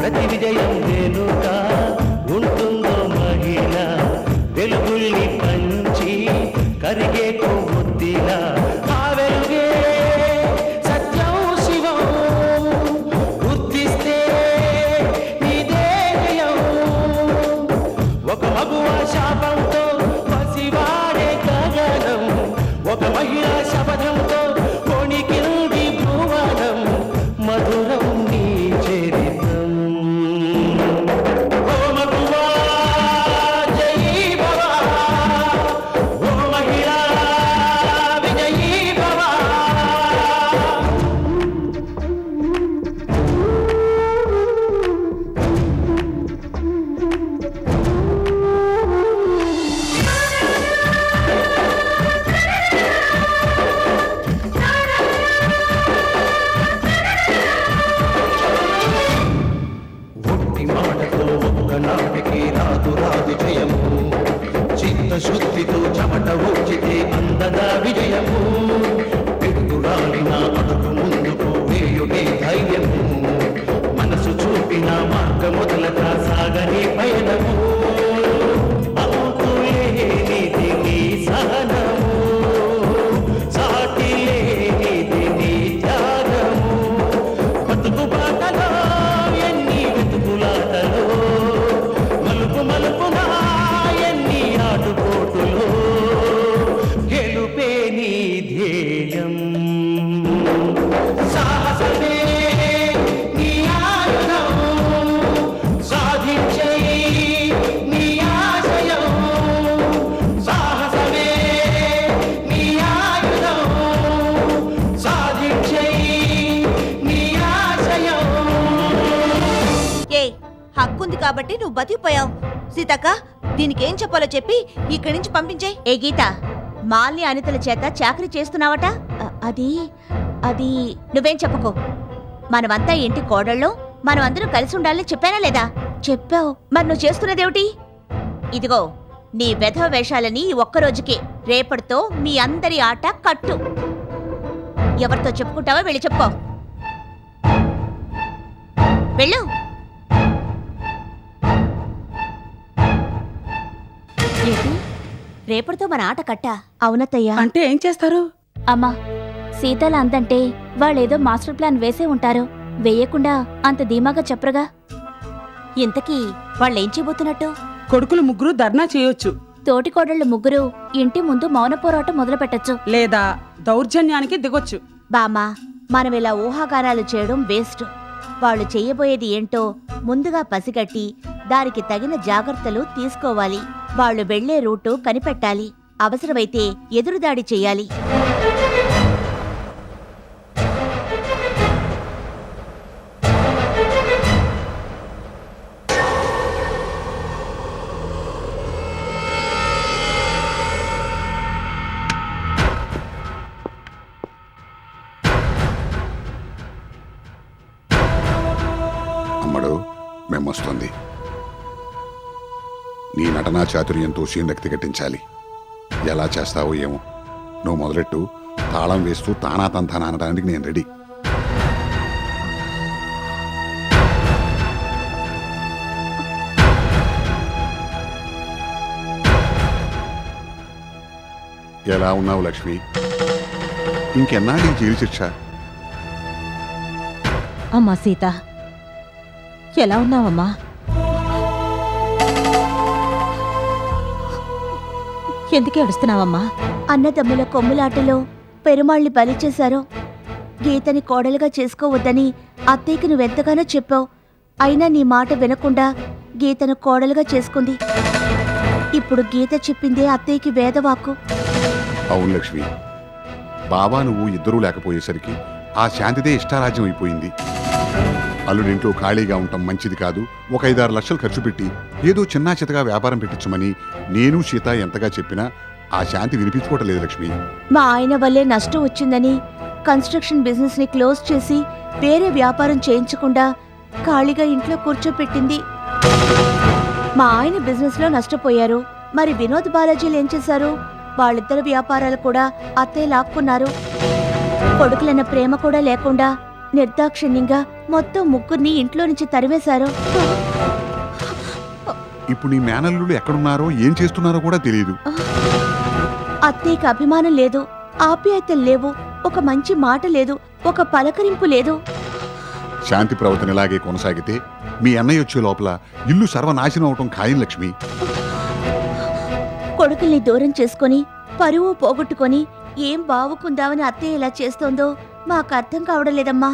ప్రతి విజయం వెనుక ఉంటుందో మహిళ వెలుగుల్ని పంచి కరిగే కొవ్వొత్తిలా ఆ వెలుగే సత్యం శివం గుర్తిస్తే నీదే జయం ఒక మగువ శాపంతో పసివాడే గగనం ఒక మహిళా శపథంతో కొణికింది భువనం మధురం నీ చరిత్రం ఓ మగువా జయీ భవ ఓ మహిళా విజయీ భవ ఒట్టి మాటతో ఒక్కనాటికి రాదు రాదు జయము చిత్తశుద్ధితో చెమట ఊచితే అందదా విజయము పిడుగురాలిన అడుగు ముందుకు వేయుడే ధైర్యము మనసు చూపిన మార్గ మొదలక సాగని పయనము అంతులేనిది నీ సహనము సాటి లేనిది నీ త్యాగము బతుకు బాటలో ఎన్ని వెతుకులాటలో మలుపు మలుపున ఎన్ని ఆటుపోటులో గెలుపే నీ ధ్యేయం సాహసమే నీ ఆయుధం సాధించే నీ ఆశయం సాహసమే నీ ఆయుధం సాధించే నీ ఆశయం ఏ హక్కుంది కాబట్టి నువ్వు బతికిపోయావు. సీతక్క, దీనికేం చెప్పాలో చెప్పి ఇక్కడి నుంచి పంపించే. ఏ గీత, మాల్ని అనితల చేత చాకరీ చేస్తున్నావట? అది అది నువ్వేం చెప్పకో. మనమంతా ఇంటి కోడళ్ళం, మనమందరం కలిసి ఉండాలని చెప్పానా లేదా? చెప్పావు. మరి నువ్వు చేస్తున్నదేమిటి? ఇదిగో నీ వెధవ వేషాలని ఈ ఒక్కరోజుకే, రేపటితో మీ అందరి ఆట కట్టు. ఎవరితో చెప్పుకుంటావో వెళ్ళి చెప్పుకో. వెళ్ళు. ఏంటి, రేపటితో మన ఆట కట్టా? అవునత్తయ్యా. అంటే ఏం చేస్తారు? అమ్మా, సీతల అందంటే వాళ్ళేదో మాస్టర్ ప్లాన్ వేసే ఉంటారు. వేయకుండా అంత ధీమాగా చెప్పరుగా. ఇంతకీ వాళ్ళేం చేయబోతున్నట్టు? కొడుకులు ముగ్గురు ధర్నా చేయొచ్చు, తోటికోడళ్ళు ముగ్గురు ఇంటి ముందు మౌన పోరాటం మొదలు పెట్టొచ్చు. లేదా దౌర్జన్యానికి దిగొచ్చు. బామ్మా, మనం ఇలా ఊహాగానాలు చేయడం వేస్ట్. వాళ్ళు చెయ్యబోయేది ఏంటో ముందుగా పసిగట్టి దానికి తగిన జాగ్రత్తలు తీసుకోవాలి. వాళ్ళు వెళ్లే రూటు కనిపెట్టాలి. అవసరమైతే ఎదురుదాడి చెయ్యాలి. అమ్మడు మేమొస్తుంది. నీ నటనా చాతుర్యంతో సీన్ కట్టించాలి. ఎలా చేస్తావో ఏమో. నువ్వు మొదలెట్టు. తాళం వేస్తూ తానా తంతానా అనడానికి నేను రెడీ. ఎలా ఉన్నావు లక్ష్మి? ఇంకెన్నాళ్ళు జైలు శిక్ష? అమ్మా సీత, ఎలా ఉన్నావమ్మా? ఎందుకు ఏడుస్తున్నావమ్మా? అన్నదమ్ముల కొమ్ములాటలో పెరుమాళ్ళని బలి చేశారో. గీతని కోడలుగా చేసుకోవద్దని అత్తయ్యకి నువ్వెంతగానో చెప్పావు. అయినా నీ మాట వినకుండా గీతను కోడలుగా చేసుకుంది. ఇప్పుడు గీత చెప్పిందే అత్తయ్యకి వేదవాక్కు. అవును లక్ష్మి, బాబా నువ్వు ఇద్దరూ లేకపోయేసరికి ఆ శాంతిదే ఇష్టారాజ్యం అయిపోయింది. అల్లుడింట్లో ఖాళీగా ఉండటం మంచిది కాదు. ఒక 5-6 లక్షలు ఖర్చు పెట్టి ఏదో చిన్నా చితగా వ్యాపారం పెట్టించమని నేను సీత ఎంతగా చెప్పినా ఆ శాంతి వినిపించుకోవట్లేదు లక్ష్మి. మా ఆయన వల్లే నష్టం వచ్చిందని కన్స్ట్రక్షన్ బిజినెస్ ని క్లోజ్ చేసి వేరే వ్యాపారం చేయించకుండా ఖాళీగా ఇంట్లో కూర్చోపెట్టింది. మా ఆయన బిజినెస్ లో నష్టపోయారు. మరి వినోద్ బాలాజీలు ఏం చేశారు? వాళ్ళిద్దరు వ్యాపారాలు కూడా అత్తయ్య లాక్కున్నారు. కొడుకులన్న ప్రేమ కూడా లేకుండా నిర్దాక్షిణ్యంగా మొత్తం ముగ్గురిని ఇంట్లో నుంచి తరివేశారు. ఇప్పుడు నీ మేనల్లుడు ఎక్కడున్నారో ఏం చేస్తున్నారో కూడా తెలియదు. అత్తయ్యకి అభిమానం లేదు, ఆప్యాయతలు లేవు, ఒక మంచి మాట లేదు, ఒక పలకరింపు లేదు. శాంతి ప్రవర్తన ఇలాగే కొనసాగితే మీ అన్నయ్య వచ్చే లోపల ఇల్లు సర్వనాశనం అవటం ఖాయం లక్ష్మి. కొడుకుల్ని దూరం చేసుకొని పరువు పోగొట్టుకొని ఏం బావుకుందామని అత్తయ్య ఇలా చేస్తోందో మాకు అర్థం కావడం లేదమ్మా.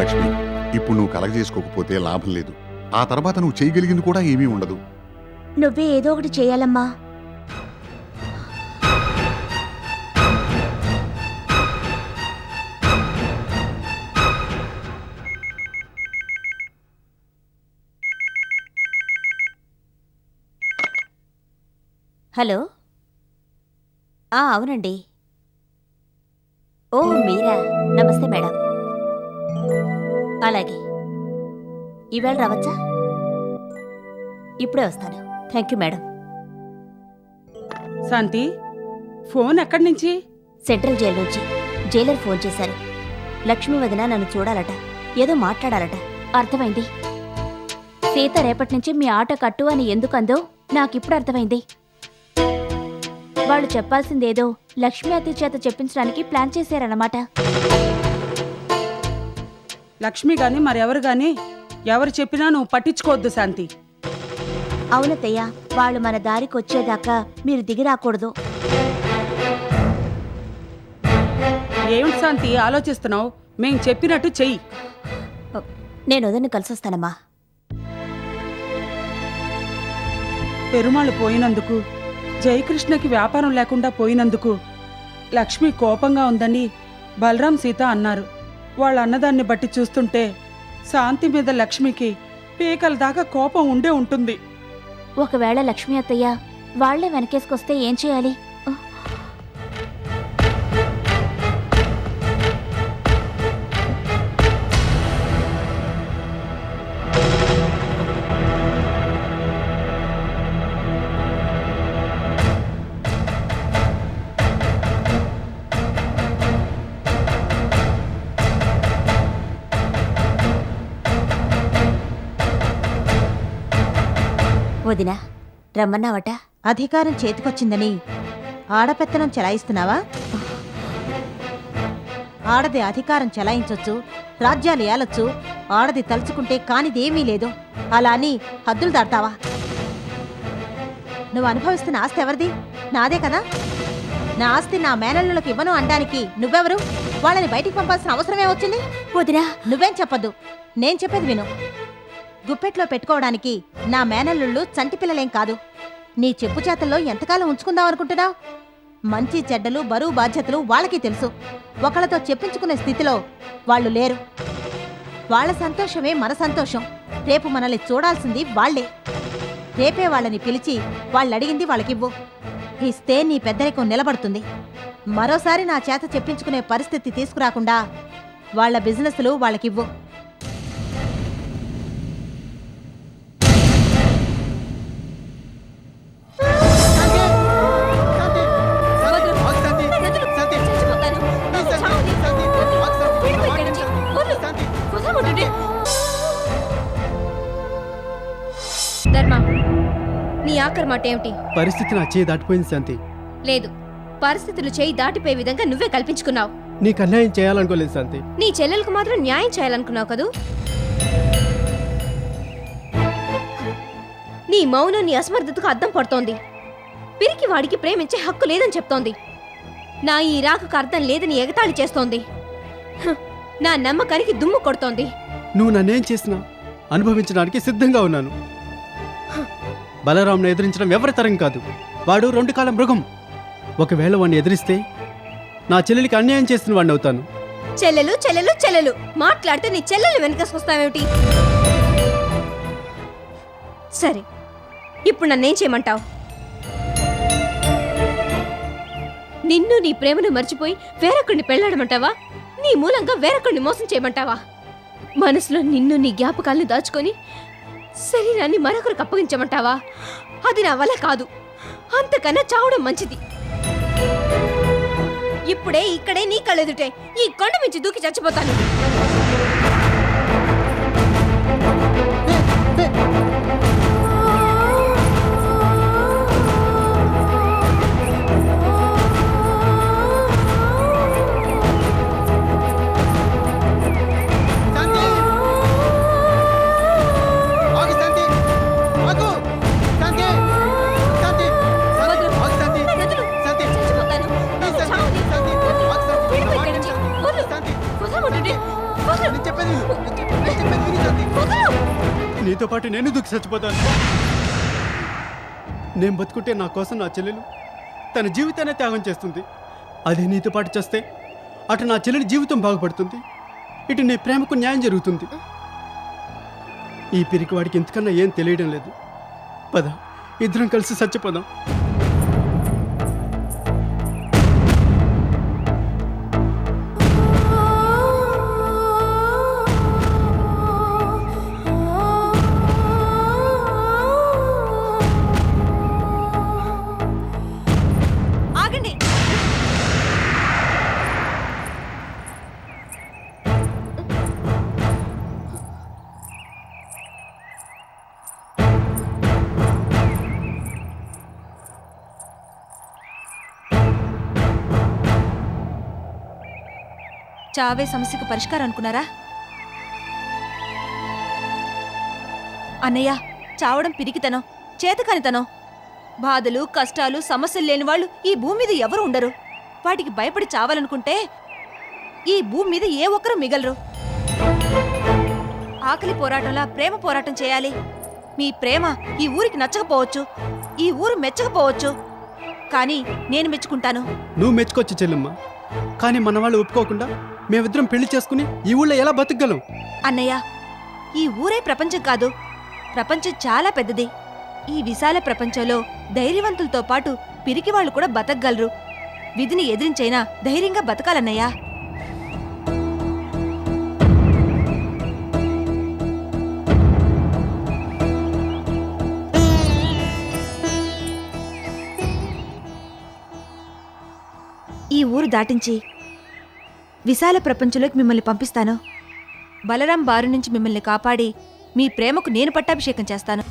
లక్ష్మి, ఇప్పుడు నువ్వు కలగజేసుకోకపోతే లాభం లేదు. ఆ తర్వాత నువ్వు చేయగలిగింది కూడా ఏమీ ఉండదు. నువ్వే ఏదో ఒకటి చేయాలమ్మా. హలో. అవునండి. ఓ మీరా, నమస్తే మేడం. అలాగే, ఈవేళ రావచ్చా? ఇప్పుడే వస్తాను. Thank you madam. Shanti, phone ఎక్కడి నుంచి? సెంట్రల్ జైలు నుంచి జైలర్ ఫోన్ చేశారు. లక్ష్మీ వదిన నన్ను చూడాలట, ఏదో మాట్లాడాలట. అర్థమైంది. సీత రేపటి నుంచి మీ ఆట కట్టు అని ఎందుకందో నాకిప్పుడు అర్థమైంది. వాళ్ళు చెప్పాల్సిందేదో లక్ష్మీ అతి చేత చెప్పించడానికి ప్లాన్ చేశారన్నమాట. లక్ష్మి గాని మరెవరు గాని ఎవరు చెప్పినా నువ్వు పట్టించుకోవద్దు శాంతి. అవునత్తయ్య, వాళ్ళు మన దారికి వచ్చేదాకా మీరు దిగి రాకూడదు. ఏమిటి శాంతి ఆలోచిస్తున్నావు? మేం చెప్పినట్టు చెయ్యి. నేను వదిన కలిసొస్తానమ్మా. పెరుమాళ్ళు పోయినందుకు, జయకృష్ణకి వ్యాపారం లేకుండా పోయినందుకు లక్ష్మి కోపంగా ఉందని బలరాం సీత అన్నారు. వాళ్ళ అన్నదాన్ని బట్టి చూస్తుంటే శాంతి మీద లక్ష్మికి పీకల దాకా కోపం ఉండే ఉంటుంది. ఒకవేళ లక్ష్మీ అత్తయ్య వాళ్లే వెనకేసుకొస్తే ఏం చేయాలి? వదినా, రమ్మన్నావట? అధికారం చేతికొచ్చిందని ఆడపెత్తనం చెలాయిస్తున్నావా? ఆడది అధికారం చెలాయించొచ్చు, రాజ్యాలు ఏలొచ్చు, ఆడది తలుచుకుంటే కానిదేమీ లేదు. అలా అని హద్దులు దాటావా? నువ్వు అనుభవిస్తున్న ఆస్తి ఎవరిది? నాదే కదా. నా ఆస్తి నా మేనల్లులకు ఇవ్వను అనడానికి నువ్వెవరు? వాళ్ళని బయటికి పంపాల్సిన అవసరమే వచ్చింది? వదినా, నువ్వేం చెప్పొద్దు, నేను చెప్పేది విను. గుప్పెట్లో పెట్టుకోవడానికి నా మేనల్లుళ్ళు చంటి పిల్లలేం కాదు. నీ చెప్పు చేతల్లో ఎంతకాలం ఉంచుకుందామనుకుంటున్నావు? మంచి చెడ్డలు, బరువు బాధ్యతలు వాళ్ళకి తెలుసు. ఒకళ్ళతో చెప్పించుకునే స్థితిలో వాళ్ళు లేరు. వాళ్ళ సంతోషమే మన సంతోషం. రేపు మనల్ని చూడాల్సింది వాళ్లే. రేపే వాళ్ళని పిలిచి వాళ్ళడిగింది వాళ్ళకివ్వు. ఇస్తే నీ పెద్దరికం నిలబడుతుంది. మరోసారి నా చేత చెప్పించుకునే పరిస్థితి తీసుకురాకుండా వాళ్ళ బిజినెస్లు వాళ్ళకివ్వు. ధర్మ, నీ ఆఖరి మాట ఏమిటి? పరిస్థితి నా చేయి దాటిపోయింది శాంతి. లేదు, పరిస్థితులు చేయి దాటిపోయే విధంగా నువ్వే కల్పించుకున్నావు. నీకు అన్యాయం చేయాలనుకోలేదు శాంతి. నీ చెల్లెలకు మాత్రం న్యాయం చేయాలనుకున్నావు కదూ. నీ మౌనం నీ అసమర్థతకు అద్దం పడుతోంది. పిరికి వాడికి ప్రేమించే హక్కు లేదని చెప్తోంది. నా ఈ రాకకు అర్థం లేదని ఎగతాళి చేస్తోంది. నా నమ్మకానికి దుమ్ము కొడుతోంది. నువ్వు నన్నేం చేసినా అనుభవించడానికి సిద్ధంగా ఉన్నాను. బలరాంను ఎదిరించడం ఎవరి తరం కాదు. వాడు 2 కాలం మృగం. ఒకవేళ వాడిని ఎదిరిస్తే నా చెల్లెలికి అన్యాయం చేస్తున్న వాడిని అవుతాను. చెల్లెలు చెల్లెలు చెల్లెలు మాట్లాడితే నీ చెల్లెలు వెనకేసుకొస్తావేమిటి? సరే, ఇప్పుడు నన్నేం చేయమంటావు? నిన్ను నీ ప్రేమను మర్చిపోయి వేరొకరిని పెళ్లాడమంటావా? నీ మూలంగా వేరొకరిని మోసం చేయమంటావా? మనసులో నిన్ను నీ జ్ఞాపకాలను దాచుకొని శరీరాన్ని మరొకరికి అప్పగించమంటావా? అది నా వల్ల కాదు. అంతకన్నా చావడం మంచిది. ఇప్పుడే ఇక్కడే నీ కళ్ళెదుటే ఈ కొండ మించి దూకి చచ్చిపోతాను. చచ్చిపోతాను. నీతో పాటు నేను దూకి చచ్చిపోతాను. నేను బతుకుంటే నా కోసం నా చెల్లెలు తన జీవితాన్ని త్యాగం చేస్తుంది. అదే నీతో పాటు చేస్తే అటు నా చెల్లెలి జీవితం బాగుపడుతుంది, ఇటు నీ ప్రేమకు న్యాయం జరుగుతుంది. ఈ పిరికి వాడికి ఇంతకన్నా ఏం తెలియడం లేదు. పద, ఇద్దరం కలిసి చచ్చిపోదాం. ఆగండి. చావే సమస్యకు పరిష్కారం అనుకున్నారా? అన్నయ్య, చావడం పిరికితనం, చేతకానితనం. బాధలు, కష్టాలు, సమస్యలు లేని వాళ్ళు ఈ భూమి మీద ఎవరు ఉండరు. వాటికి భయపడి చావాలనుకుంటే ఈ భూమి మీద ఏ ఒక్కరూ మిగలరు. ఆకలి పోరాటంలా ప్రేమ పోరాటం చేయాలి. మీ ప్రేమ ఈ ఊరికి నచ్చకపోవచ్చు, ఈ ఊరు మెచ్చకపోవచ్చు, కానీ నేను మెచ్చుకుంటాను. నువ్వు మెచ్చుకోవచ్చు చెల్లెమ్మ, కానీ మన వాళ్ళు ఒప్పుకోకుండా మేమిద్దరం పెళ్లి చేసుకుని ఈ ఊళ్ళో ఎలా బతకగలం? అన్నయ్య, ఈ ఊరే ప్రపంచం కాదు. ప్రపంచం చాలా పెద్దది. ఈ విశాల ప్రపంచంలో ధైర్యవంతులతో పాటు పిరికి వాళ్ళు కూడా బతకగలరు. విధిని ఎదిరించైనా ధైర్యంగా బతకాలన్నయ్యా. ఈ ఊరు దాటించి విశాల ప్రపంచంలోకి మిమ్మల్ని పంపిస్తాను. బలరాం బారు నుంచి మిమ్మల్ని కాపాడి మీ ప్రేమకు నేను పట్టాభిషేకం చేస్తాను.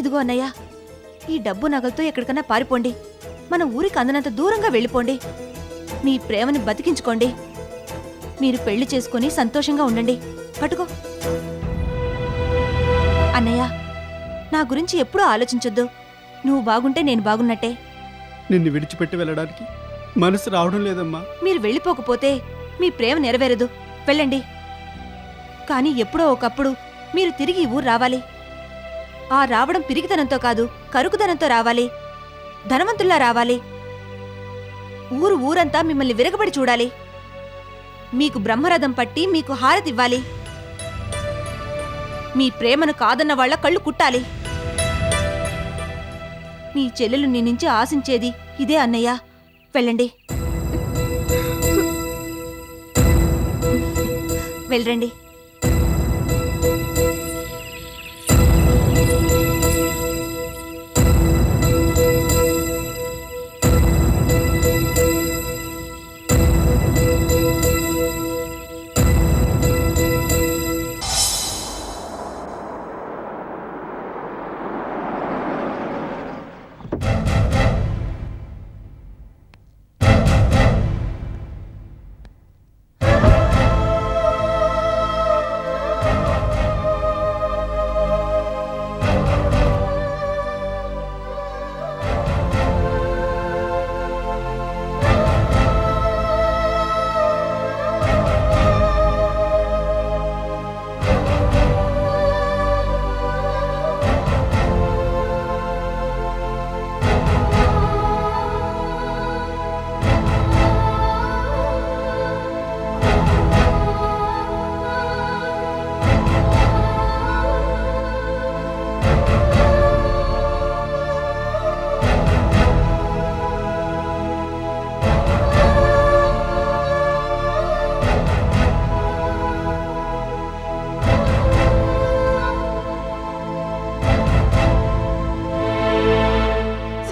ఇదిగో అన్నయ్య, ఈ డబ్బు నగలతో ఎక్కడికన్నా పారిపోండి. మన ఊరికి అందనంత దూరంగా వెళ్ళిపోండి. మీ ప్రేమని బతికించుకోండి. మీరు పెళ్లి చేసుకుని సంతోషంగా ఉండండి. పట్టుకో. అన్నయ్య, నా గురించి ఎప్పుడూ ఆలోచించొద్దు. నువ్వు బాగుంటే నేను బాగున్నట్టే. నిన్ను విడిచిపెట్టి వెళ్ళడానికి మనసు రావడం లేదమ్మా. మీరు వెళ్ళిపోకపోతే మీ ప్రేమ నెరవేరదు. వెళ్ళండి. కానీ ఎప్పుడో ఒకప్పుడు మీరు తిరిగి ఈ ఊరు రావాలి. ఆ రావడం పిరిగితనంతో కాదు, కరుకుదనంతో రావాలి. ధనవంతుల్లా రావాలి. ఊరంతా మిమ్మల్ని విరగబడి చూడాలి. మీకు బ్రహ్మరథం పట్టి మీకు హారతివ్వాలి. మీ ప్రేమను కాదన్న వాళ్ళ కళ్ళు కుట్టాలి. నీ చెల్లెలు నీ నుంచి ఆశించేది ఇదే అన్నయ్య. వెళ్ళండి. వెళ్ళండి.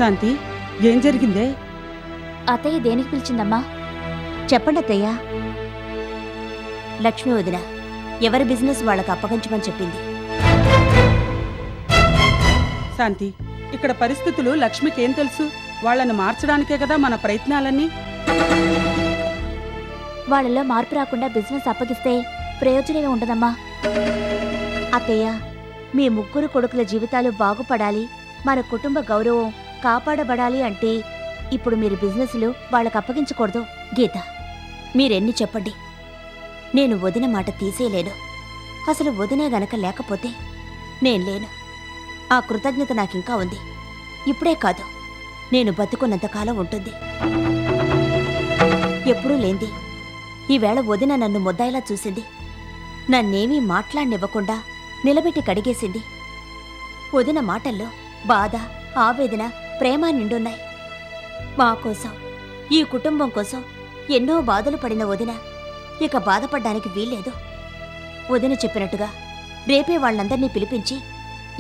శాంతి ఏం జరిగిందే? అత్తయ్య దేనికి పిలిచిందమ్మా? చెప్పండి అత్తయ్య. లక్ష్మి వదిన ఎవరి బిజినెస్ వాళ్ళకి అప్పగించమని చెప్పింది. శాంతి, ఇక్కడ పరిస్థితులు లక్ష్మికేం తెలుసు? వాళ్ళని మార్చడానికే కదా మన ప్రయత్నాలన్నీ. వాళ్ళలో మార్పు రాకుండా బిజినెస్ అప్పగిస్తే ప్రయోజనమే ఉండదమ్మా. అత్తయ్య, మీ ముగ్గురు కొడుకుల జీవితాలు బాగుపడాలి, మన కుటుంబ గౌరవం కాపాడబడాలి అంటే ఇప్పుడు మీరు బిజినెస్లు వాళ్ళకి అప్పగించకూడదు. గీత, మీరెన్ని చెప్పండి, నేను వదిన మాట తీసేయలేను. అసలు వదినే గనక లేకపోతే నేను లేను. ఆ కృతజ్ఞత నాకింకా ఉంది. ఇప్పుడే కాదు, నేను బతుకున్నంతకాలం ఉంటుంది. ఎప్పుడూ లేంది ఈవేళ వదిన నన్ను ముద్దాయిలా చూసింది. నన్నేమీ మాట్లాడనివ్వకుండా నిలబెట్టి కడిగేసింది. వదిన మాటల్లో బాధ, ఆవేదన, ప్రేమ నిండున్నాయి. మా కోసం, ఈ కుటుంబం కోసం ఎన్నో బాధలు పడిన వదిన ఇక బాధపడ్డానికి వీల్లేదు. వదిన చెప్పినట్టుగా రేపే వాళ్ళందర్నీ పిలిపించి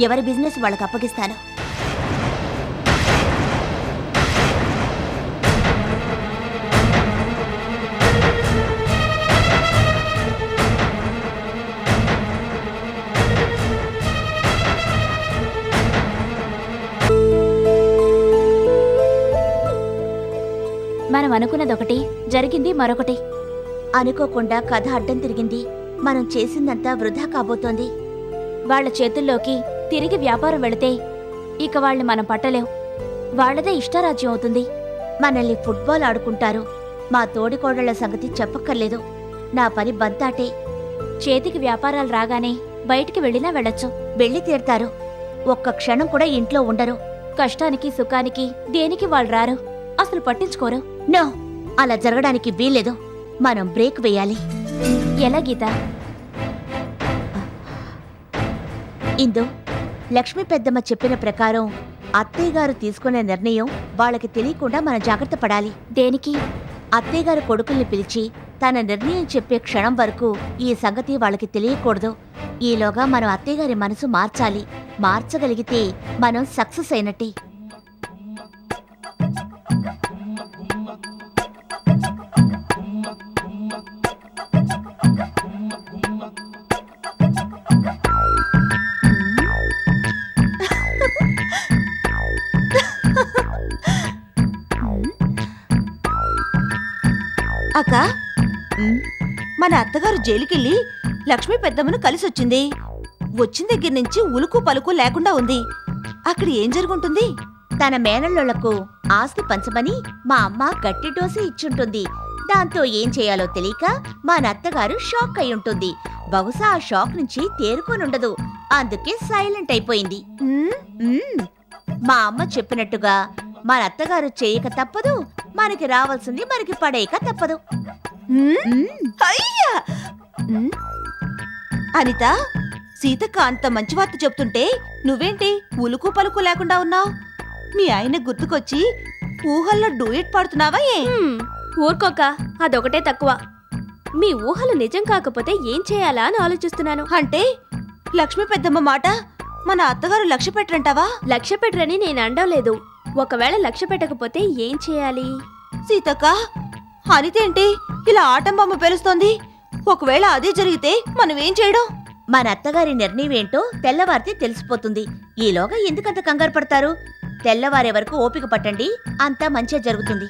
ఎవరి బిజినెస్ వాళ్ళకి అప్పగిస్తాను. మనం అనుకున్నదొకటి, జరిగింది మరొకటి. అనుకోకుండా కథ అడ్డం తిరిగింది. మనం చేసిందంతా వృధా కాబోతోంది. వాళ్ళ చేతుల్లోకి తిరిగి వ్యాపారం వెళితే ఇక వాళ్ళని మనం పట్టలేం. వాళ్ళదే ఇష్టారాజ్యం అవుతుంది. మనల్ని ఫుట్బాల్ ఆడుకుంటారు. మా తోడికోడళ్ల సంగతి చెప్పక్కర్లేదు. నా పని బంతాటే. చేతికి వ్యాపారాలు రాగానే బయటికి వెళ్ళినా వెళ్ళొచ్చు. వెళ్ళి తీరుతారు. ఒక్క క్షణం కూడా ఇంట్లో ఉండరు. కష్టానికి సుఖానికి దేనికి వాళ్ళు రారు, అసలు పట్టించుకోరు. నో, అలా జరగడానికి వీల్లేదు. మనం బ్రేక్ వేయాలి. ఎలా గీత? ఇందు, లక్ష్మీ పెద్దమ్మ చెప్పిన ప్రకారం అత్తయ్య గారు తీసుకునే నిర్ణయం వాళ్ళకి తెలియకుండా మనం జాగ్రత్త పడాలి. దేనికి? అత్తయ్య గారు కొడుకుల్ని పిలిచి తన నిర్ణయం చెప్పే క్షణం వరకు ఈ సంగతి వాళ్ళకి తెలియకూడదు. ఈలోగా మనం అత్తయ్య గారి మనసు మార్చాలి. మార్చగలిగితే మనం సక్సెస్ అయినట్టే. అక్క, మన అత్తగారు జైలుకెళ్ళి లక్ష్మీ పెద్దమ్మను కలిసొచ్చింది. వచ్చిన దగ్గర నుంచి ఉలుకు పలుకు లేకుండా ఉంది. అక్కడ ఏం జరుగుంటుంది? తన మేనల్లోళ్లకు ఆస్తి పంచమని మా అమ్మ గట్టి డోసు ఇచ్చుంటుంది. దాంతో ఏం చేయాలో తెలియక మా అత్తగారు షాక్ అయి ఉంటుంది. బహుశా ఆ షాక్ నుంచి తేరుకోనుండదు. అందుకే సైలెంట్ అయిపోయింది. మా అమ్మ చెప్పినట్టుగా మా అత్తగారు చేయక తప్పదు. మనకి రావాల్సింది మనకి పడేయక తప్పదు. అయ్యా! అనిత, సీతక్క అంత మంచి వార్త చెప్తుంటే నువ్వేంటి ఉలుకు పలుకు లేకుండా ఉన్నావు? మీ ఆయన గుర్తుకొచ్చి ఊహల్లో డూయట్ పాడుతున్నావా? ఊరుకోక, అదొకటే తక్కువ. మీ ఊహలు నిజం కాకపోతే ఏం చేయాలా అని ఆలోచిస్తున్నాను. అంటే లక్ష్మీ పెద్దమ్మ మాట మన అత్తగారు లక్ష్య పెట్టరంటావా? లక్ష్య పెట్టరని నేను అండలేదు. ఒకవేళ లక్ష్య పెట్టకపోతే ఏం చేయాలి? సీతక్క, అనితేంటి ఇలా ఆటంబొమ్మ పేలుస్తోంది? ఒకవేళ అదే జరిగితే మనం ఏం చేయడం? మన అత్తగారి నిర్ణయం ఏంటో తెల్లవారితే తెలిసిపోతుంది. ఈలోగా ఎందుకంత కంగారు పడతారు? తెల్లవారే వరకు ఓపిక పట్టండి, అంతా మంచిగా జరుగుతుంది.